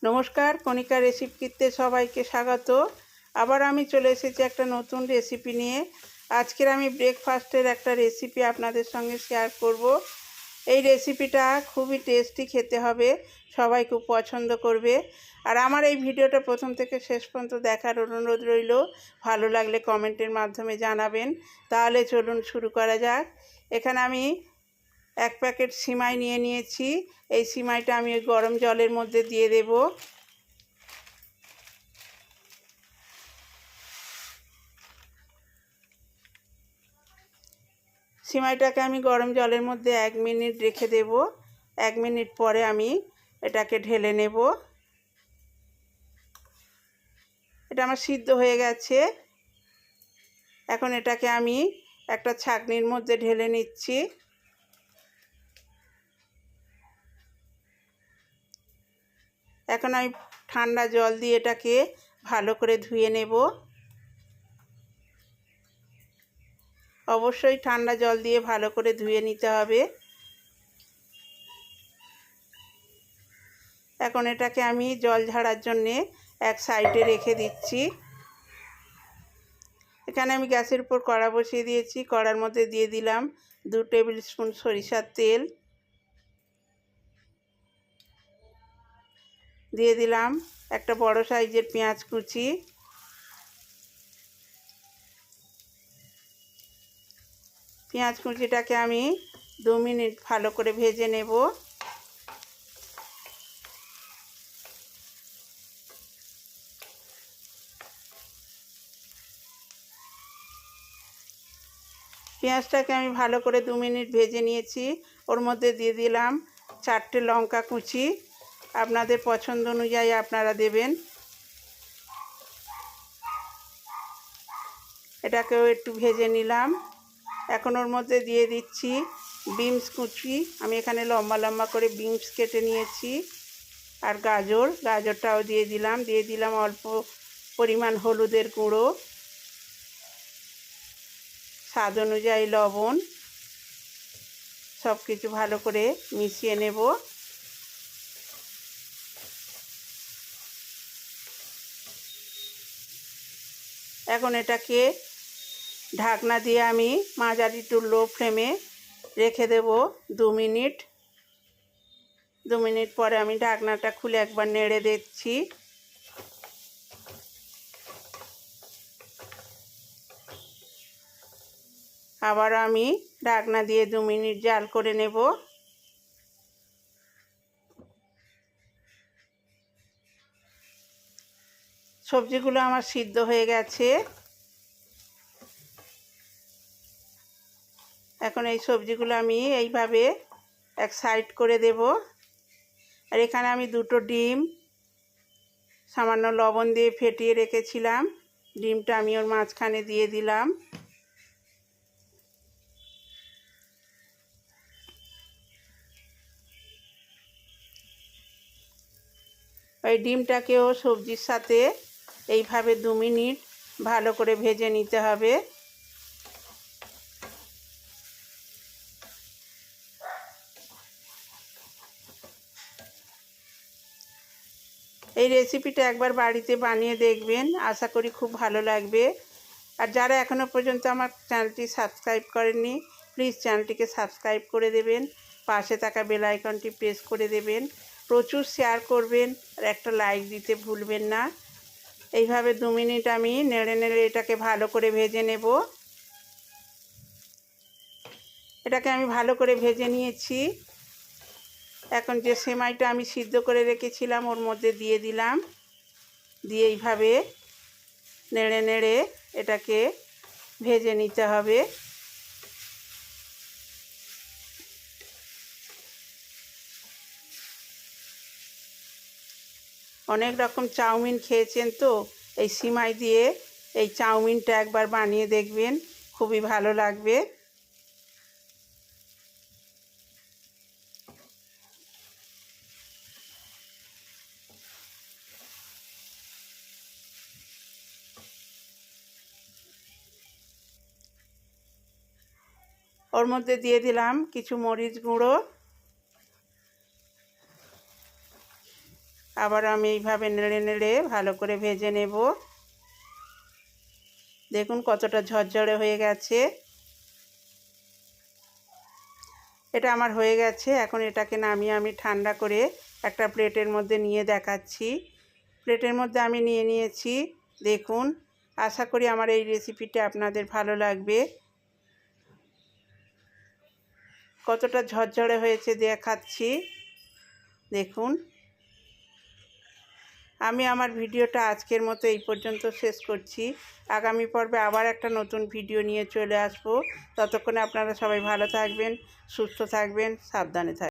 নমস্কার, কণিকা রেসিপিতে সবাইকে স্বাগত। আবার আমি চলে এসেছি একটা নতুন রেসিপি নিয়ে। আজকের আমি ব্রেকফাস্টের একটা রেসিপি আপনাদের সঙ্গে শেয়ার করব। এই রেসিপিটা খুবই টেস্টি খেতে হবে, সবাই খুব পছন্দ করবে। আর আমার এই ভিডিওটা প্রথম থেকে শেষ পর্যন্ত দেখার অনুরোধ রইল। ভালো লাগলে কমেন্টের মাধ্যমে জানাবেন। তাহলে চলুন শুরু করা যাক। এখানে আমি 1 প্যাকেট সিমাই নিয়ে নিয়েছি। এই সিমাইটা আমি গরম জলের মধ্যে দিয়ে দেব। সিমাইটাকে আমি গরম জলের মধ্যে 1 মিনিট রেখে দেব। 1 মিনিট পরে আমি এটাকে ঢেলে নেব। এটা আমার সিদ্ধ হয়ে গেছে। এখন এটাকে আমি একটা ছাঁকনির মধ্যে ঢেলে নিচ্ছি। এখন আমি ঠান্ডা জল দিয়ে এটাকে ভালো করে ধুয়ে নেব। অবশ্যই ঠান্ডা জল দিয়ে ভালো করে ধুয়ে নিতে হবে। এখন এটাকে আমি জল ঝাড়ার জন্যে এক সাইডে রেখে দিচ্ছি। এখানে আমি গ্যাসের উপর কড়া বসিয়ে দিয়েছি। কড়ার মধ্যে দিয়ে দিলাম 2 টেবিল স্পুন সরিষার তেল। দিয়ে দিলাম একটা বড় সাইজের পেঁয়াজ কুচি। পেঁয়াজ কুচিটাকে আমি 2 মিনিট ভালো করে ভেজে নেব। পেঁয়াজটাকে আমি ভালো করে 2 মিনিট ভেজে নিয়েছি। ওর মধ্যে দিয়ে দিলাম 4টে লঙ্কা কুচি। আপনাদের পছন্দ অনুযায়ী আপনারা দেবেন। এটাকেও একটু ভেজে নিলাম। এখন ওর মধ্যে দিয়ে দিচ্ছি বিনস কুচি। আমি এখানে লম্বা লম্বা করে বিনস কেটে নিয়েছি। আর গাজরটাও দিয়ে দিলাম। দিয়ে দিলাম অল্প পরিমাণ হলুদের গুঁড়ো, স্বাদ অনুযায়ী লবণ। সব কিছু ভালো করে মিশিয়ে নেব। এখন এটাকে ঢাকনা দিয়ে আমি মাঝারি টু লো ফ্লেমে রেখে দেব 2 মিনিট। 2 মিনিট পরে আমি ঢাকনাটা খুলে একবার নেড়ে দিচ্ছি। আবার আমি ঢাকনা দিয়ে 2 মিনিট জাল করে নেব। সবজিগুলো আমার সিদ্ধ হয়ে গেছে। এখন এই সবজিগুলো আমি এইভাবে এক সাইড করে দেব। আর এখানে আমি 2টো ডিম সামান্য লবণ দিয়ে ফেটিয়ে রেখেছিলাম। ডিমটা আমি ওর মাঝখানে দিয়ে দিলাম। ওই ডিমটাকেও সবজির সাথে এইভাবে 2 মিনিট ভালো করে ভেজে নিতে হবে। এই রেসিপিটা একবার বাড়িতে বানিয়ে দেখবেন, আশা করি খুব ভালো লাগবে। আর যারা এখনও পর্যন্ত আমার চ্যানেলটি সাবস্ক্রাইব করেননি, প্লিজ চ্যানেলটিকে সাবস্ক্রাইব করে দেবেন। পাশে থাকা বেল আইকনটি প্রেস করে দেবেন। প্রচুর শেয়ার করবেন আর একটা লাইক দিতে ভুলবেন না। এইভাবে 2 মিনিট আমি নেড়ে নেড়ে এটাকে ভালো করে ভেজে নেব। এটাকে আমি ভালো করে ভেজে নিয়েছি। এখন যে সেমাইটা আমি সিদ্ধ করে রেখেছিলাম ওর মধ্যে দিয়ে দিলাম। দিয়ে এইভাবে নেড়ে নেড়ে এটাকে ভেজে নিতে হবে। অনেক রকম চাউমিন খেয়েছেন তো, এই সিমাই দিয়ে এই চাউমিনটা একবার বানিয়ে দেখবেন, খুবই ভালো লাগবে। ওর মধ্যে দিয়ে দিলাম কিছু মরিচ গুঁড়ো আবার আমি এইভাবে নেড়ে নেড়ে ভালো করে ভেজে নেব। দেখুন কতটা ঝরঝরে হয়ে গেছে। এটা আমার হয়ে গেছে। এখন এটাকে নামিয়ে আমি ঠান্ডা করে একটা প্লেটের মধ্যে নিয়ে দেখাচ্ছি। প্লেটের মধ্যে আমি নিয়ে নিয়েছি। দেখুন, আশা করি আমার এই রেসিপিটা আপনাদের ভালো লাগবে। কতটা ঝরঝরে হয়েছে দেখাচ্ছি, দেখুন। আমি আমার ভিডিওটা আজকের মতো এই পর্যন্ত শেষ করছি। আগামী পর্বে আবার একটা নতুন ভিডিও নিয়ে চলে আসব। ততক্ষণে আপনারা সবাই ভালো থাকবেন, সুস্থ থাকবেন, সাবধানে থাকবেন।